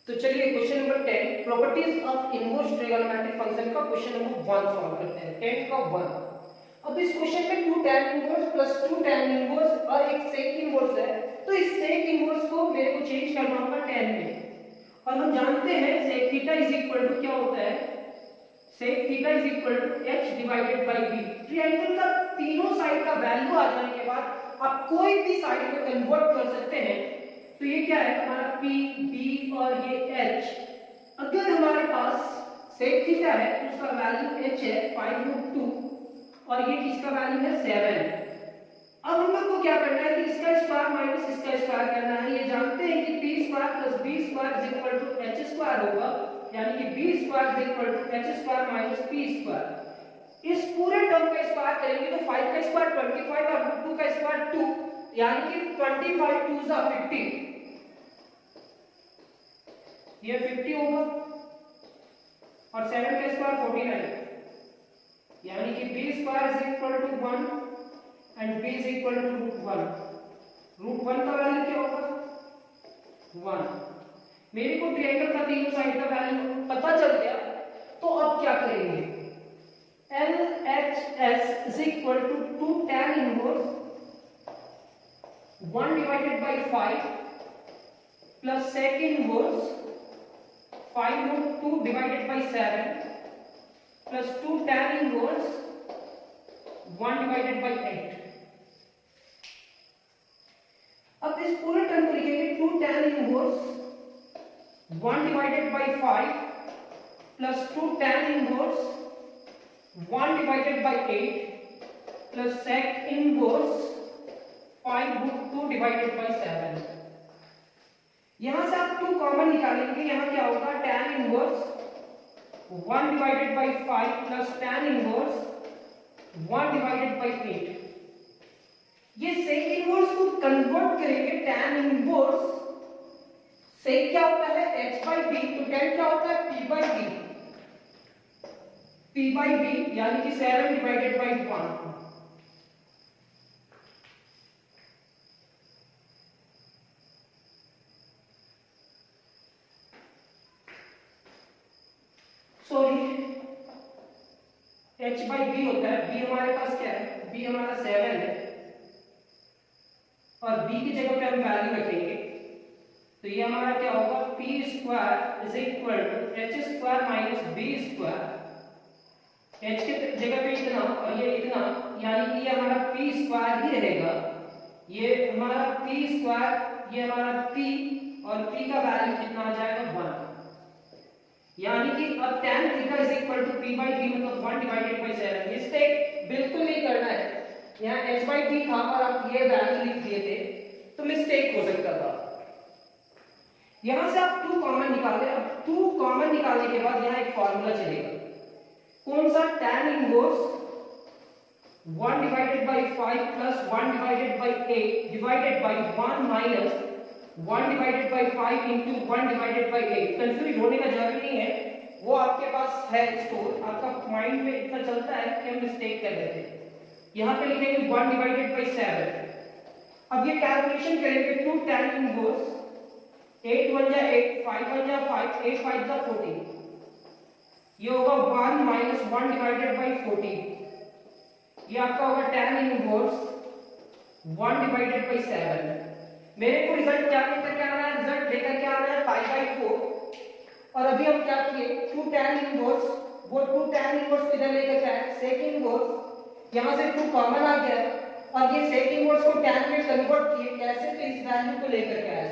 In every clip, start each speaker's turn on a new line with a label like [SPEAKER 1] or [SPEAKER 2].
[SPEAKER 1] तो चलिए question number 10 properties of inverse trigonometric function का क्वेश्चन नंबर 1 सॉल्व करते हैं 10 का 1। अब इस क्वेश्चन में 2 tan inverse plus 2 tan inverse और एक sec इनवर्स है, तो इस sec इनवर्स को मेरे को चेंज करना होगा tan में। और हम जानते हैं sec theta is equal to क्या होता है, sec theta is equal to h divided by b। Triangle का तीनों साइड का वैल्यू आ जाने के बाद आप कोई भी साइड को कन्वर्ट कर सकते हैं। तो ये क्या है हमारा p b और ये h। अगर हमारे पास sec थीटा है तो उसका वैल्यू h है 5√2 और ये किसका वैल्यू है 7। अब हम लोग को क्या करना है कि इसका स्क्वायर माइनस इसका स्क्वायर करना है। ये जानते हैं कि p square plus b square is equal to h square होगा, यानी कि b square is equal to h square minus p square. इस पूरे टर्म का स्क्वायर करेंगे तो 5 का स्क्वायर 25 और √2 का स्क्वायर 2, यानी कि 25 2 जा 50, ये 50 होगा और 7 का स्क्वायर 49, यानी कि b square is equal to 1 and b is equal to √1 का वैल्यू क्या होगा 1। मेरे को ट्रायंगल का तीनों साइड का वैल्यू पता चल गया, तो अब क्या करेंगे, LHS is equal to 2 tan inverse 1 divided by 5 plus sec inverse 5√2 divided by 7 plus 2 tan inverse 1 divided by 8। अब इस पूरे टर्म को लिखेंगे 2 tan inverse 1 divided by 5 plus 2 tan inverse 1 divided by 8 plus sec inverse 5√2 divided by 7। यहां से आप 2 common निकालेंगे, यहां क्या होगा tan inverse 1 divided by 5 plus tan inverse 1 divided by 8। ये sec इनवर्स को कन्वर्ट करेंगे tan इनवर्स, sec क्या होता है h by b, तो tan क्या होता है p by b, यानी कि 7 divided by 1। Sorry h by b होता है, b हमारे पास क्या है, b हमारा 7 है और b की जगह पे हम वैल्यू रखेंगे, तो ये हमारा क्या होगा p square is equal to h square minus b square. h के जगह पे इतना और ये इतना, यानी कि ये हमारा p स्क्वायर ही रहेगा, ये हमारा p स्क्वायर, ये हमारा p और p का वैल्यू कितना आ जाएगा 1। यानी कि अब tan theta is equal to p by b मतलब 1 डिवाइडेड बाय 7। मिस्टेक बिल्कुल नहीं करना है, यहाँ h by b था और आप ये वैल्यू लिख दिए थे तो मिस्टेक हो सकता था। यहां से आप 2 कॉमन निकालें। अब 2 कॉमन निकालने के बाद यहाँ एक फार्मूला चलेगा, कौन सा, tan inverse 1 divided by 5 plus 1 divided by 8 divided by 1 minus 1 divided by 5 into 1 divided by 8। Confuse होने का जरूरत नहीं है, वो आपके पास है स्टोर, आपका माइंड में इतना चलता है कि हम मिस्टेक कर देते हैं। यहां पे लिखेंगे 1 डिवाइडेड बाय 7। अब ये कैलकुलेशन करेंगे 2 tan इनवर्स 8 1 जा 8 5 1 जा 5 8 5 जा 14, ये होगा 1 माइनस 1 डिवाइडेड बाय 14, ये आपका होगा tan इनवर्स 1 डिवाइडेड बाय 7। मेरे को रिजल्ट क्या लेकर के आना है, रिजल्ट लेकर के आना है पाई बाय 4। और अभी हम क्या किए 2 tan इनवर्स, वो 2 tan इनवर्स इधर लेकर के आए, sec इनवर्स यहां से 2 कॉमन आ गया और ये sec इनवर्स को tan में कन्वर्ट किए, कैसे, तो इस वैल्यू को लेकर के आए।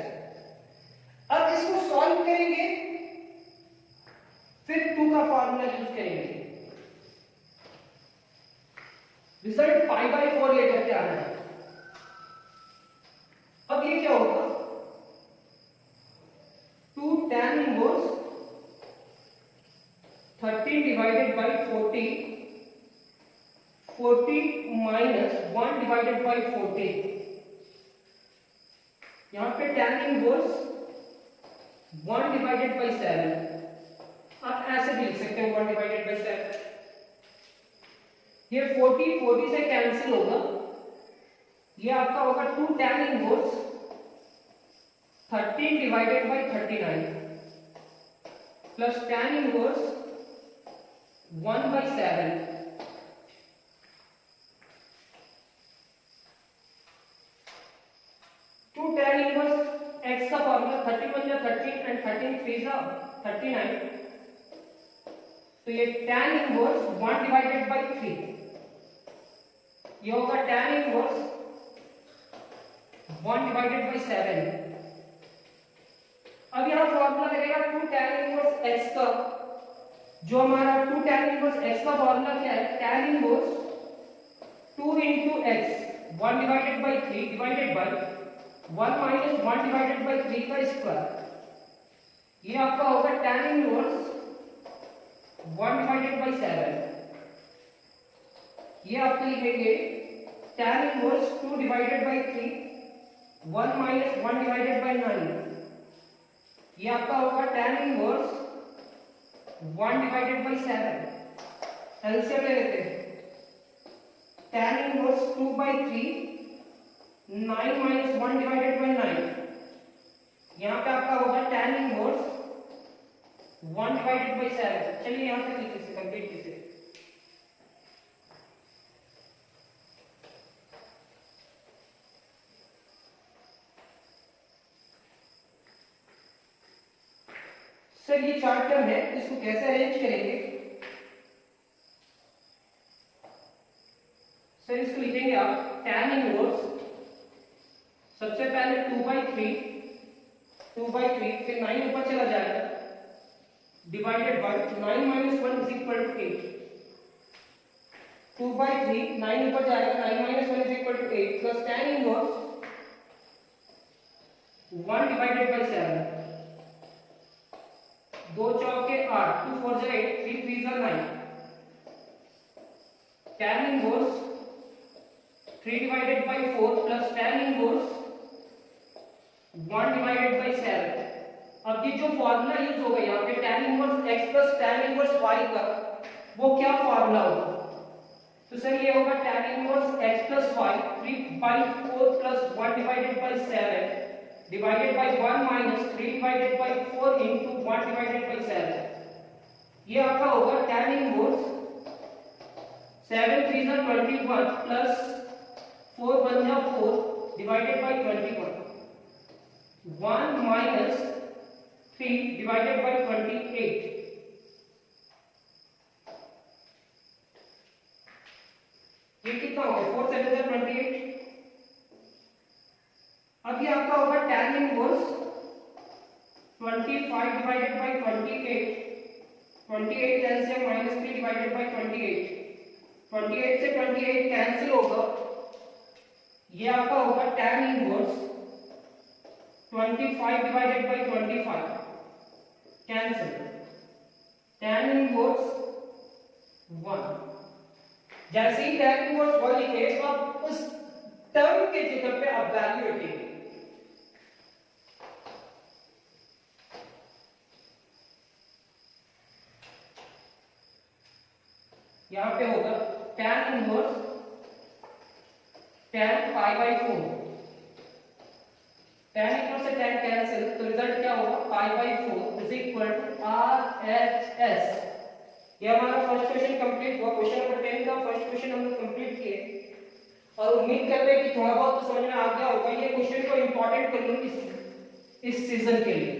[SPEAKER 1] अब इसको सॉल्व करेंगे, फिर 2 का फार्मूला यूज करेंगे, रिजल्ट पाई बाय 4 लेकर के आना है। अब ये क्या होगा 2 tan inverse 13 divided bye 40 minus 1 divided bye 40। यहां पे tan इनवर्स 1 डिवाइडेड बाय 7, आप ऐसे भी लिख सकते हैं 1 डिवाइडेड बाय 7। ये 40 से कैंसिल होगा, ये आपका होगा 2 tan inverse 13 divided by 39। Plus tan inverse 1/7 to tan inverse x का फॉर्मूला 31 या 13 एंड 13 3 जा 39, तो ये tan इनवर्स 1 डिवाइडेड बाय 3, ये होगा tan इनवर्स 1 डिवाइडेड बाय 7। अब यहां फॉर्मूला लगेगा 2 tan इनवर्स x का, जो हमारा 2 tan इनवर्स x का फॉर्मूला क्या है, tan inverse 2 into x 1 divided bye 3 divided by 1 minus 1 divided bye 3 का स्क्वायर, ये आपका होगा tan इनवर्स 1 डिवाइडेड बाय 7। ये आपके लिखेंगे tan inverse 2 divided by 3 1 minus 1 divided by 9, ये आपका होगा tan inverse 1 divided by 7। LCM ले लेते हैं, tan inverse 2/3 9 minus 1 divided by 9, यहाँ पे आपका होगा tan इनवर्स 1 डिवाइडेड बाय 7। चलिए यहाँ तक लिखिए, इसे कंप्लीट कीजिए। सर ये चार्ट टर्म है, इसको कैसे अरेंज करेंगे? सर इसको लिखेंगे आप tan इनवर्स, सबसे पहले 2/3 फिर 9 ऊपर चला जाएगा divided by 9 minus 1 is equal to 8, 2/3 9 ऊपर जाएगा 9 minus 1 is equal to 8 plus tan inverse 1 divided by 7, 2 चौके 8 2 4 जा 8 3 3 जा 9, tan inverse 3 divided by 4 plus tan inverse 1 divided by 7। अब ये जो फार्मूला यूज होगा यहाँ पे tan inverse x plus tan inverse y का, वो क्या फार्मूला होगा? तो सर ये होगा tan inverse x plus y 3/4 plus 1 divided by 7 divided by 1 minus 3 divided by 4 into 1 divided by 7। ये आपका होगा tan इनवर्स 7 3 जा 21 प्लस 4 1 जा 4 divided by 21 1 minus 3 divided by 28। ये कितना होगा 4 7 जा 28। अब ये आपका होगा tan inverse 25 divided by 28, 28 cancel minus 3 divided by 28, 28 से 28 कैंसिल होगा, ये आपका होगा tan inverse 25 divided by 25 cancel, tan inverse 1। जैसे ही tan इनवर्स 1 लिखे तो आप उस टर्म के जगह पे आप वैल्यू रखेंगे। यहां पे होगा tan inverse tan π/4, tan inverse से tan कैंसिल, तो रिजल्ट क्या होगा π/4 इज इक्वल टू RHS। ये हमारा फर्स्ट क्वेश्चन कंप्लीट हुआ। क्वेश्चन नंबर 10 का फर्स्ट क्वेश्चन हम लोग कंप्लीट किए और उम्मीद करते हैं कि थोड़ा बहुत तो समझ में आ गया होगा। ये क्वेश्चन को इंपॉर्टेंट कर लो इस सीजन के लिए।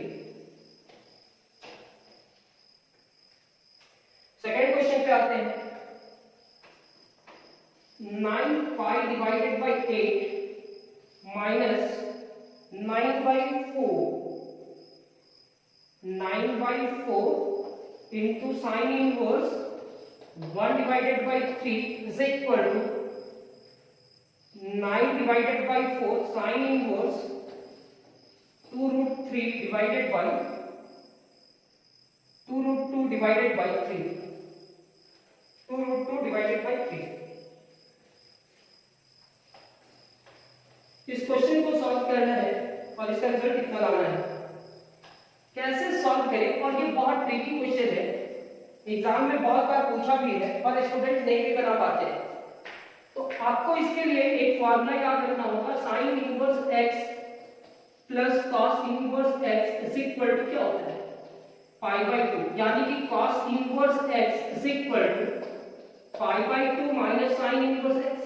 [SPEAKER 1] सेकंड क्वेश्चन पे आते हैं। 9π divided by 8 minus 9/4, 9/4 into sin inverse 1 divided by 3 is equal to 9 divided by 4 sin inverse 2√3 divided by 2√2 divided by 3, 2√2 divided by 3। इस क्वेश्चन को सॉल्व करना है और इसका रिजल्ट कितना लाना है, कैसे सॉल्व करें। और ये बहुत ट्रिकी क्वेश्चन है, एग्जाम में बहुत बार पूछा भी है पर स्टूडेंट नहीं भी बना पाते। तो आपको इसके लिए एक फॉर्मूला याद रखना होगा, sin inverse x plus cos inverse x is equal to क्या होता है पाई बाई 2, यानी कि cos inverse x is equal to pi by 2 minus sine inverse x,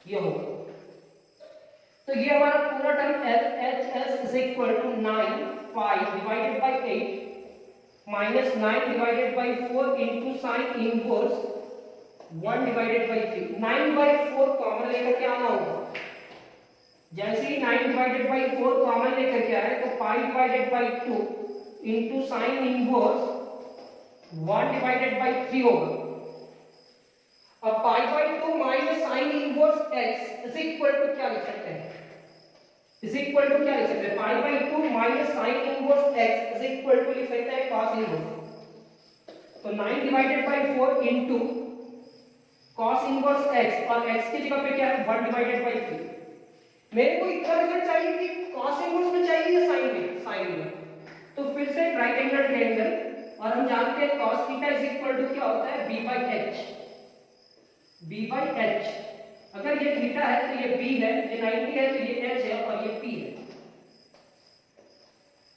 [SPEAKER 1] ये होगा। तो ये हमारा पूरा term LHS is equal to 9 pi divided by 8 minus 9 divided by 4 into sine inverse 1 divided by 3। 9 by 4 common लेकर के आना होगा। जैसे ही 9 डिवाइडेड बाई 4 कॉमन लेकर के आए तो pi divided by 2 into sine inverse 1 divided by 3 होगा। अब pi by 2 minus sine inverse x is equal to क्या लिख सकते हैं? इज इक्वल टू क्या लिख सकते हैं? Pi by 2 minus sine inverse x is equal to लिख सकते हैं cos इनवर्स। तो 9 divided by 4 into cos inverse x, और x की जगह पे क्या है 1 डिवाइडेड बाई 3। मेरे को इतना रिजल्ट चाहिए कि cos इनवर्स में चाहिए या साइन में? साइन में। तो फिर से राइट एंगल ट्रायंगल, और हम जानते हैं cos theta is equal to क्या होता है b by h। b by h, अगर ये थीटा है तो ये b है, ये 90 है तो ये h है, और ये p है।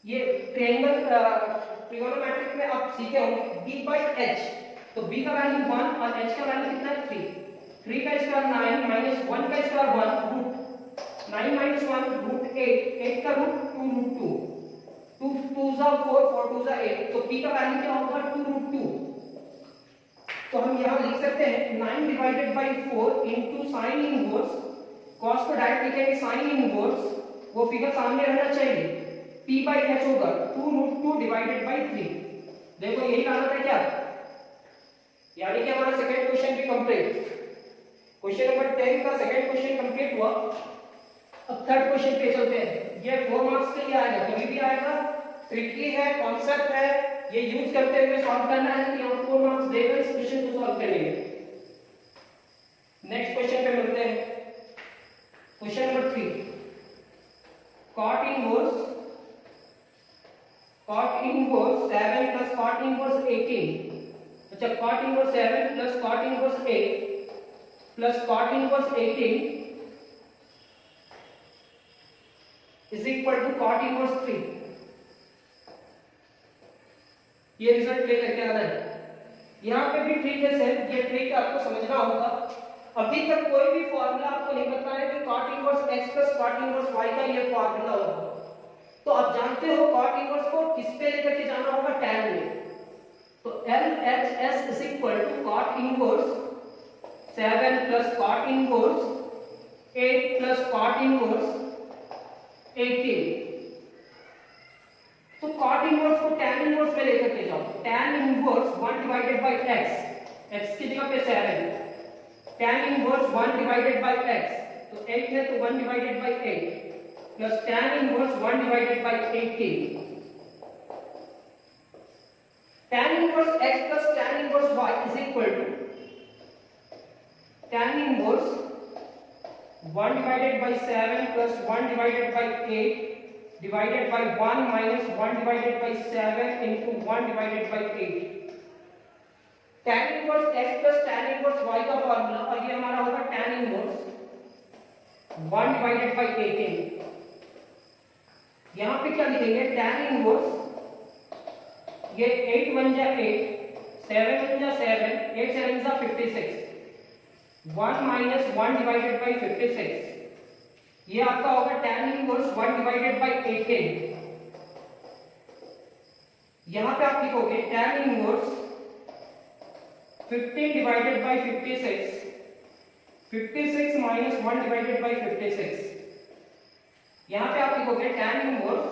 [SPEAKER 1] ये ट्रायंगल ट्रिगोनोमेट्रिक में आप सीखे होंगे b बाई h। तो b का वैल्यू 1 और h का वैल्यू कितना है 3। 3 का स्क्वायर 9 माइनस 1 का स्क्वायर 1 रूट 9 माइनस 1 रूट 8, 8 का रूट 2 रूट 2, 2 2 जा 4, 4 2 जा 8। तो p का वैल्यू क्या होगा 2 रूट 2। तो हम यहाँ लिख सकते हैं 9 divided by 4 into sine inverse, cos को डायरेक्ट लिखेंगे साइन इनवर्स, वो फिगर सामने रहना चाहिए, p बाई h होगा 2 रूट 2 डिवाइडेड बाई 3। देखो यही आना था क्या, यानी कि हमारा सेकंड क्वेश्चन भी कंप्लीट। क्वेश्चन नंबर 10 का सेकंड क्वेश्चन कंप्लीट हुआ। अब थर्ड क्वेश्चन पे चलते हैं। ये 4 मार्क्स के लिए आएगा, कभी भी आएगा, ट्रिकी है, कॉन्सेप्ट है, ये यूज करते हुए सॉल्व करना है। कि हम 4 मार्क्स देकर इस क्वेश्चन को सॉल्व करेंगे। नेक्स्ट क्वेश्चन पे मिलते हैं। Question number 3, cot inverse 7 plus cot inverse 18। अच्छा, cot inverse 7 plus cot inverse 8 plus cot inverse 18 is equal to cot inverse 3। ये रिजल्ट लेकर के आना है। यहाँ पे भी ट्रिक है सर, ये ट्रिक आपको समझना होगा। अभी तक कोई भी फॉर्मूला आपको नहीं बताया कि cot inverse x plus cot inverse y का ये फॉर्मूला होगा। तो आप जानते हो cot इनवर्स को किस पे लेकर के जाना होगा, tan में। तो LHS is equal to cot inverse 7 plus cot inverse 8 plus cot inverse 18। तो cot इनवर्स को tan इनवर्स में लेकर के जाओ। tan inverse 1 divided by x की जगह पे 7, tan inverse 1 divided by x, तो 8 है तो 1 divided by 8 plus tan inverse 1 divided by 18। tan inverse x plus tan inverse y is equal to tan inverse 1 divided by 7 plus 1 divided by 8 divided by 1 minus 1 divided by 7 into 1 divided by 8। tan inverse x plus tan inverse y का formula, और ये हमारा होगा tan inverse 1 divided by 18। यहाँ पे क्या लिखेंगे, tan inverse, ये 8 1 जा 8, 7 1 जा 7, 8 7 जा 56, 1 minus 1 divided by 56, ये आपका होगा tan इनवर्स 1 डिवाइडेड बाय 18। यहां पे आप लिखोगे tan inverse 15 divided by 56, 56 minus 1 divided bye 56। यहां पे आप लिखोगे tan इनवर्स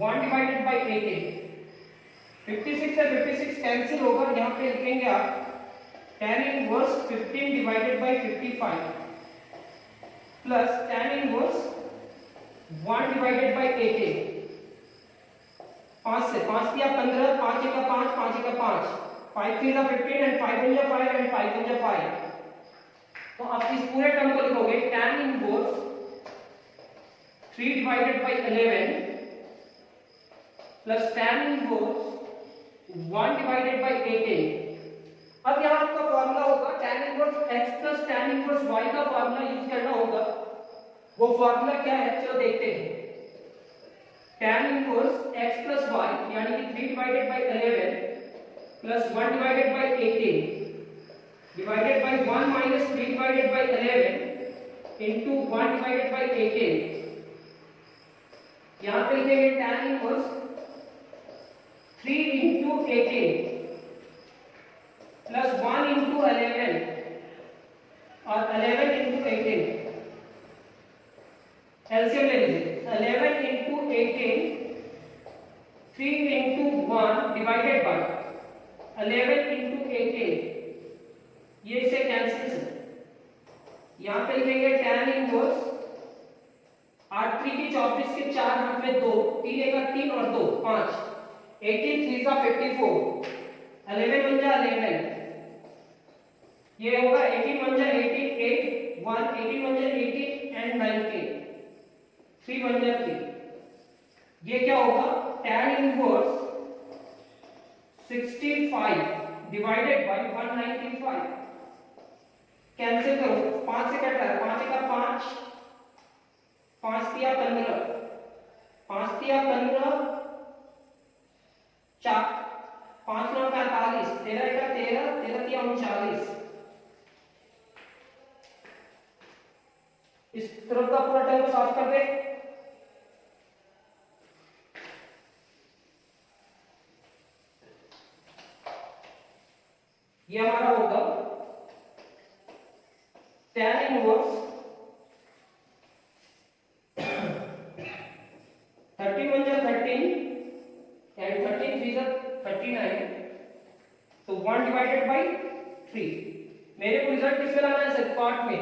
[SPEAKER 1] 1 डिवाइडेड बाय 18। 56 से 56 कैंसिल होगा, यहां पे लिखेंगे आप tan inverse 15 divided by 55 plus tan inverse 1 divided by 18। 5 से 5 किया 15, 5 का 5, 5 का 5, 5 3 15 एंड 5 1 5 एंड 5 1 5। तो आप इस पूरे टर्म को लिखोगे tan inverse 3 divided by 11 plus tan inverse 1 divided by 18। अब यहाँ आपका फॉर्मूला होगा tan inverse x plus tan inverse y का फॉर्मूला यूज करना होगा। वो फॉर्मूला क्या है, चलो देखते हैं। tan inverse x plus y यानी कि 3 divided by 11 plus 1 divided by 18 divided by 1 minus 3 divided by 11 into 1 divided by 18। यहां पे लिखेंगे tan inverse 3 into 18 plus 1 into 11 और 11 इनटू 18। एलसीएम ले लीजिए 11 into 18 3 into 1 divided bye 11 into 18। ये इसे कैंसिल से यहां पे लिखेंगे tan इनवर्स 8 3 की 24 के 4 हाथ में 2 3 एक 3 और 2 5 18 3 का 54 11 बन जा 11 ये होगा 18 बन जा 18 8 1 18 बन जा 18 एंड 19 3 बन जा 3। ये क्या होगा tan inverse 65 divided by 195। Cancel करो 5 से कट रहा है 5 का 5 5 दिया 15 5 दिया 15 4 5 9 45 13 का 13 13 दिया 39। इस तरफ का पूरा टर्म को साफ कर दे। ये हमारा होगा tan इनवर्स 13 बन जा 13 एंड 13 3 जा 39 तो 1 डिवाइडेड बाय 3। मेरे को रिजल्ट किसमें लाना है सर कॉट में।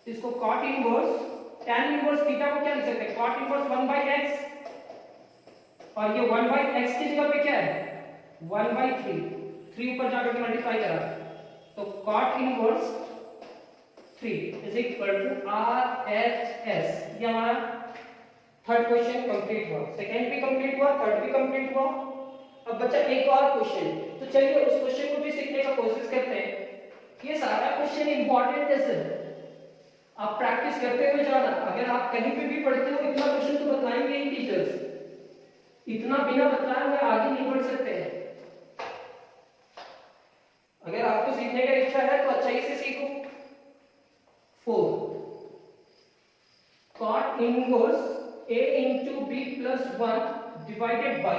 [SPEAKER 1] इसको cot inverse tan inverse theta को क्या लिख सकते हैं cot इनवर्स 1/x और ये 1/x की जगह पे क्या है 1/3 3 ऊपर जाकर के मल्टीप्लाई करा तो cot inverse 3 is equal to RHS। ये हमारा थर्ड क्वेश्चन कंप्लीट हुआ। सेकंड भी कंप्लीट हुआ थर्ड भी कंप्लीट हुआ। अब बच्चा एक और क्वेश्चन तो चलिए उस क्वेश्चन को भी सीखने का कोशिश करते हैं। ये सारा क्वेश्चन इंपॉर्टेंट है सर आप प्रैक्टिस करते हुए जाना। अगर आप कहीं पे भी पढ़ते हो इतना क्वेश्चन तो बताएंगे ही टीचर्स। इतना बिना बताए हुए आगे नहीं बढ़ सकते हैं। अगर आपको सीखने का इच्छा है तो अच्छाई से सीखो। 4 cot inverse a into b plus 1 divided by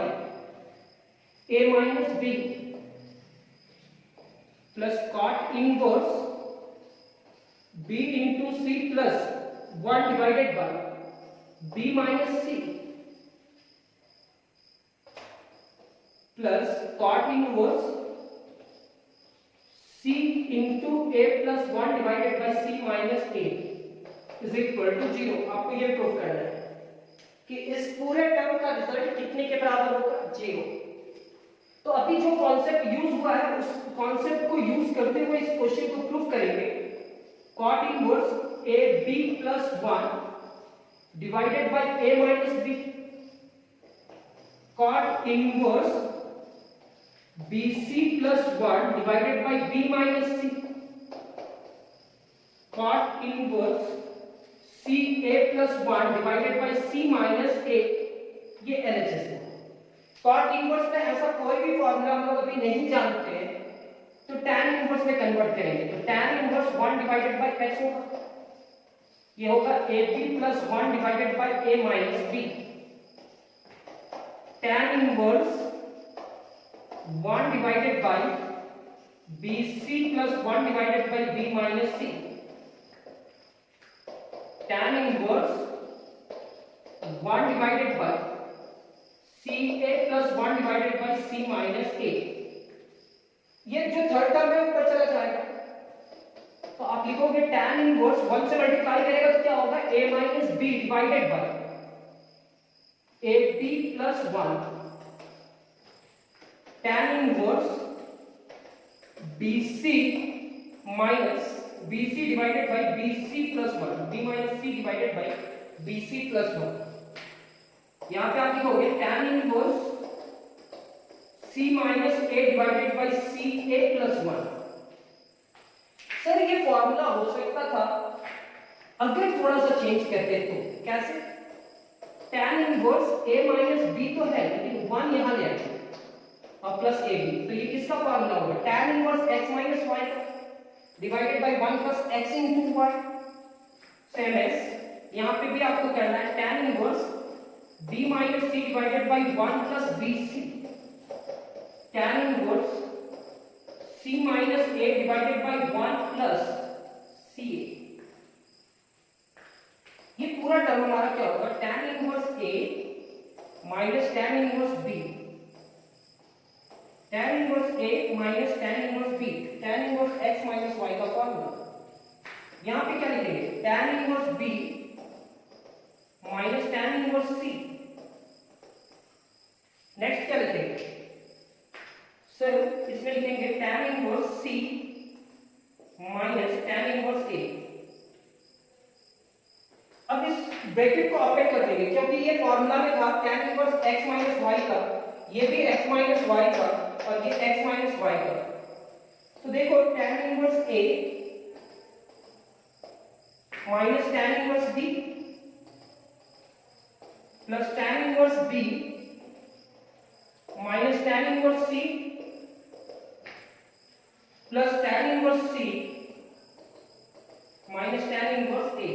[SPEAKER 1] a minus b plus cot inverse b into c plus 1 divided by b minus c plus cot inverse c into a plus 1 divided by c minus a is equal to 0। आपको ये prove करना है कि इस पूरे term का result कितने के बराबर होगा 0। तो अभी जो कॉन्सेप्ट यूज हुआ है उस कॉन्सेप्ट को यूज करते हुए इस क्वेश्चन को प्रूव करेंगे। cot inverse ab plus 1 divided by a minus b cot inverse bc plus 1 divided by b minus c cot inverse ca plus 1 divided by c minus a। ये LHS है। cot inverse में ऐसा कोई भी formula हम लोग अभी नहीं जानते हैं तो tan इनवर्स में कन्वर्ट करेंगे। तो tan inverse 1 divided by x होगा। ये होगा ab plus 1 divided bye a minus b। tan inverse 1 divided bye bc plus 1 divided by b minus c। tan inverse 1 divided bye ca plus 1 divided bye c minus a। ये जो third term है ऊपर चला जाएगा तो आप लिखोगे tan inverse 1 से मल्टीप्लाई करेगा तो क्या होगा a minus b divided by ab plus 1 tan inverse bc minus bc divided by bc plus 1 b minus c divided by bc plus 1। यहां पे आप लिखोगे tan inverse c minus a divided by ca plus 1। Sir ये formula हो सकता था अगर थोड़ा सा चेंज करते तो कैसे tan inverse a minus b तो है लेकिन 1 यहां ले आए और प्लस ab, तो ये किसका फार्मूला होगा? tan inverse x minus y का divided by 1 plus x into y। Same as यहां पे भी आपको करना है tan inverse b minus c divided by 1 plus bc, tan inverse c minus a divided by 1 plus ca। ये पूरा term हमारा क्या होगा? tan inverse a minus tan inverse b, tan inverse a minus tan inverse b, tan inverse x minus y का formula. यहां पे क्या लिखेंगे? tan inverse b minus tan inverse c। Next क्या लिखेंगे सर? इसमें लिखेंगे tan inverse c minus tan inverse a। अब इस ब्रैकेट को ओपन कर देंगे क्योंकि ये फॉर्मूला में था tan inverse x minus y का, ये भी x माइनस y का और ये x माइनस y का। तो देखो tan inverse a minus tan inverse b plus tan inverse b minus tan inverse c plus tan inverse c minus tan inverse a।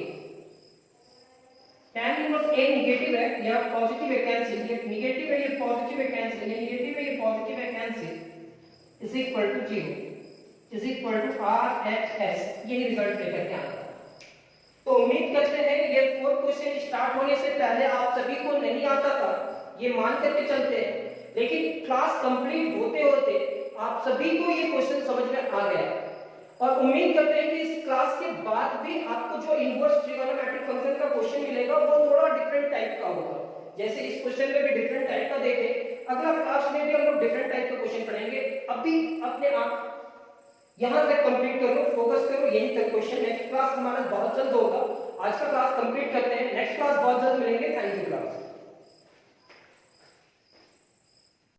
[SPEAKER 1] tan inverse a negative है, यहां positive है, cancel, ये negative है, ये positive है, cancel, ये negative है, ये पॉजिटिव है, cancel, is equal to 0, is equal to RHS। यही रिजल्ट लेकर के आना। तो उम्मीद करते हैं ये 4 क्वेश्चन स्टार्ट होने से पहले आप सभी को नहीं आता था, ये मान करके चलते हैं, लेकिन क्लास कंप्लीट होते होते आप सभी को ये क्वेश्चन समझ में आ गया और उम्मीद करते हैं कि इस क्लास के बाद भी आपको जो इनवर्स ट्रिगोनोमेट्रिक फंक्शन का क्वेश्चन मिलेगा वो थोड़ा डिफरेंट टाइप का होगा। जैसे इस क्वेश्चन में भी डिफरेंट टाइप का देखें, अगला क्लास में भी हम लोग डिफरेंट टाइप का क्वेश्चन पढ़ेंगे। अभी अपने आप यहां तक कंप्लीट करो, फोकस करो यहीं तक क्वेश्चन। नेक्स्ट क्लास हमारा बहुत जल्द होगा। आज का क्लास कंप्लीट करते हैं, नेक्स्ट क्लास बहुत जल्द मिलेंगे।